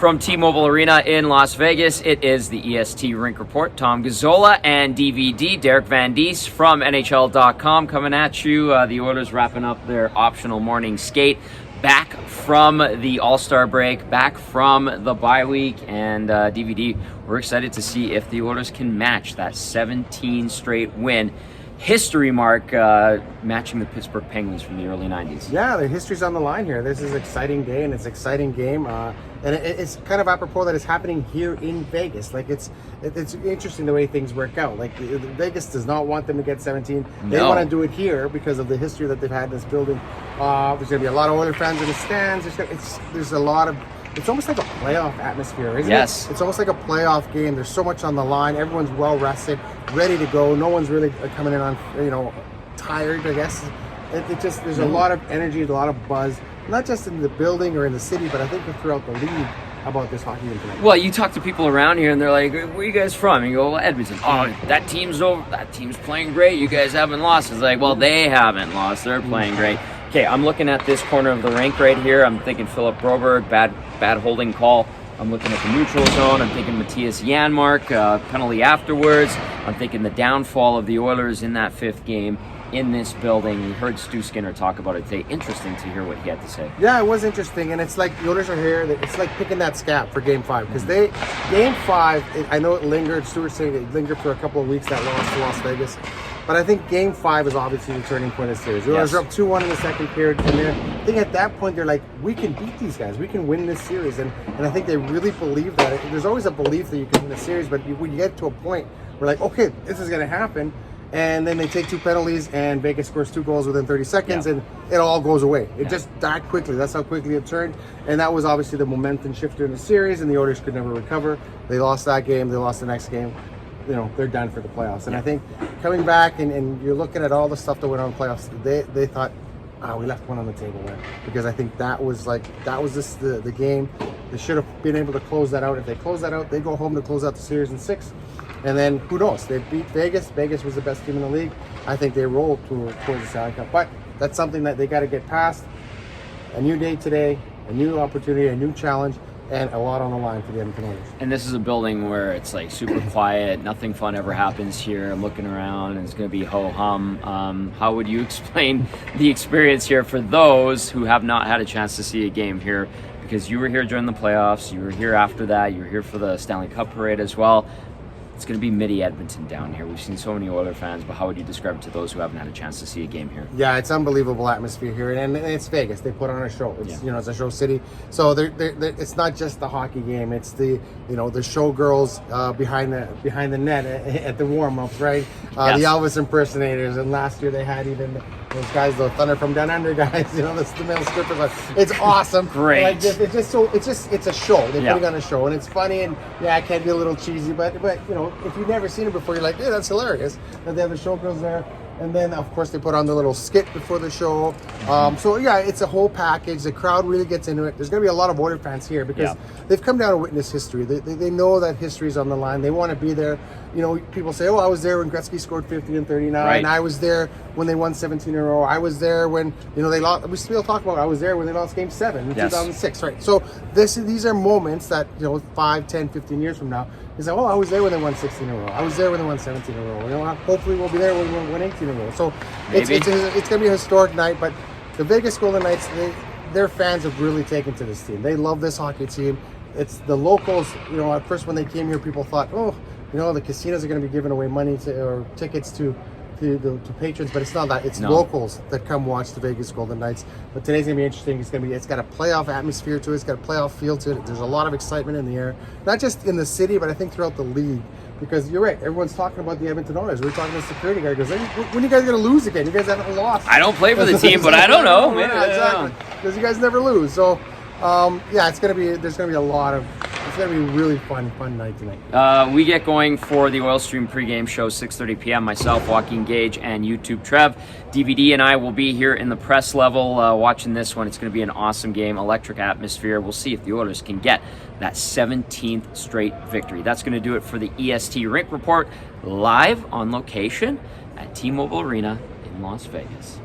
From T-Mobile Arena in Las Vegas, it is the EST Rink Report. Tom Gazzola and DVD, Derek Van Diest from NHL.com coming at you. The Oilers wrapping up their optional morning skate. Back from the All-Star break, back from the bye week, and DVD, we're excited to see if the Oilers can match that 17 straight win history mark, matching the Pittsburgh Penguins from the early 90s. Yeah, the history's on the line here. This is an exciting day, and it's an exciting game. And it's kind of apropos that it's happening here in Vegas. Like, it's interesting the way things work out. Like, Vegas does not want them to get 17. They want to do it here because of the history that they've had in this building. There's going to be a lot of Oilers fans in the stands. There's a lot of... It's almost like a playoff atmosphere, isn't it? It's almost like a playoff game. There's so much on the line. Everyone's well rested, ready to go. No one's really coming in on, tired, I guess. There's a lot of energy, a lot of buzz, not just in the building or in the city, but I think throughout the league about this hockey game tonight. Well, you talk to people around here and they're like, where are you guys from? And you go, well, Edmonton. Oh, that team's over. That team's playing great. You guys haven't lost. It's like, well, they haven't lost. They're playing great. Okay, I'm looking at this corner of the rink right here. I'm thinking Philip Broberg, bad holding call. I'm looking at the neutral zone. I'm thinking Matthias Janmark, penalty afterwards. I'm thinking the downfall of the Oilers in that fifth game in this building. We heard Stu Skinner talk about it today. Interesting to hear what he had to say. Yeah, it was interesting, and it's like the Oilers are here. It's like picking that scab for Game 5, because Game 5, I know it lingered. Stuart said it lingered for a couple of weeks, that loss to Las Vegas. But I think Game 5 is obviously the turning point of the series. The Oilers are up 2-1 in the second period, and I think at that point they're like, we can beat these guys. We can win this series, and I think they really believe that. There's always a belief that you can win the series, but when you get to a point where like, okay, this is going to happen, and then they take 2 penalties, and Vegas scores 2 goals within 30 seconds, and it all goes away. It just that quickly. That's how quickly it turned, and that was obviously the momentum shifter in the series, and the Oilers could never recover. They lost that game. They lost the next game. They're done for the playoffs. And I think coming back and you're looking at all the stuff that went on in the playoffs, they thought, we left one on the table there. Because I think that was just the game. They should have been able to close that out. If they close that out, they go home to close out the series in 6. And then who knows? They beat Vegas. Vegas was the best team in the league. I think they rolled towards the Stanley Cup. But that's something that they got to get past. A new day today, a new opportunity, a new challenge, and a lot on the line for the Edmonton Oilers. And this is a building where it's like super quiet, nothing fun ever happens here. I'm looking around and it's going to be ho-hum. How would you explain the experience here for those who have not had a chance to see a game here? Because you were here during the playoffs, you were here after that, you were here for the Stanley Cup parade as well. It's going to be midi Edmonton down here. We've seen so many Oilers fans, but how would you describe it to those who haven't had a chance to see a game here? Yeah, it's unbelievable atmosphere here, and it's Vegas. They put on a show. It's it's a show city, so it's not just the hockey game. It's the the showgirls behind the net at the warm ups, right? The Elvis impersonators, and last year they had even those guys, the Thunder from Down Under guys. The male strippers. It's awesome. Great. Like, it's a show. They're putting on a show, and it's funny, and it can be a little cheesy, but if you've never seen it before, you're like, yeah, that's hilarious. That they have the showgirls there. And then, of course, they put on the little skit before the show. It's a whole package. The crowd really gets into it. There's going to be a lot of Oilers fans here because they've come down to witness history. They know that history is on the line. They want to be there. People say, I was there when Gretzky scored 50 and 39. Right. I was there when they won 17 in a row. I was there when, they lost. We still talk about I was there when they lost Game 7 in 2006, right? So these are moments that, 5, 10, 15 years from now, is that, I was there when they won 16 in a row. I was there when they won 17 in a row. Hopefully we'll be there when we win 18 in a row. So it's going to be a historic night, but the Vegas Golden Knights, their fans have really taken to this team. They love this hockey team. It's the locals, at first when they came here, people thought, the casinos are going to be giving away money or tickets to patrons, but it's not that. It's locals that come watch the Vegas Golden Knights. But today's gonna be interesting. It's got a playoff atmosphere to it. It's got a playoff feel to it. There's a lot of excitement in the air, not just in the city, but I think throughout the league. Because you're right, everyone's talking about the Edmonton Oilers. We're talking to the security guy. He goes, when are you guys gonna lose again? You guys haven't lost. I don't play for the team, but I don't know. Exactly, because you guys never lose. So, there's gonna be a lot of. It's going to be a really fun night tonight. We get going for the Oil Stream pregame show, 6:30 p.m. Myself, Joaquin Gage, and YouTube Trev. DVD and I will be here in the press level watching this one. It's going to be an awesome game, electric atmosphere. We'll see if the Oilers can get that 17th straight victory. That's going to do it for the EST Rink Report, live on location at T-Mobile Arena in Las Vegas.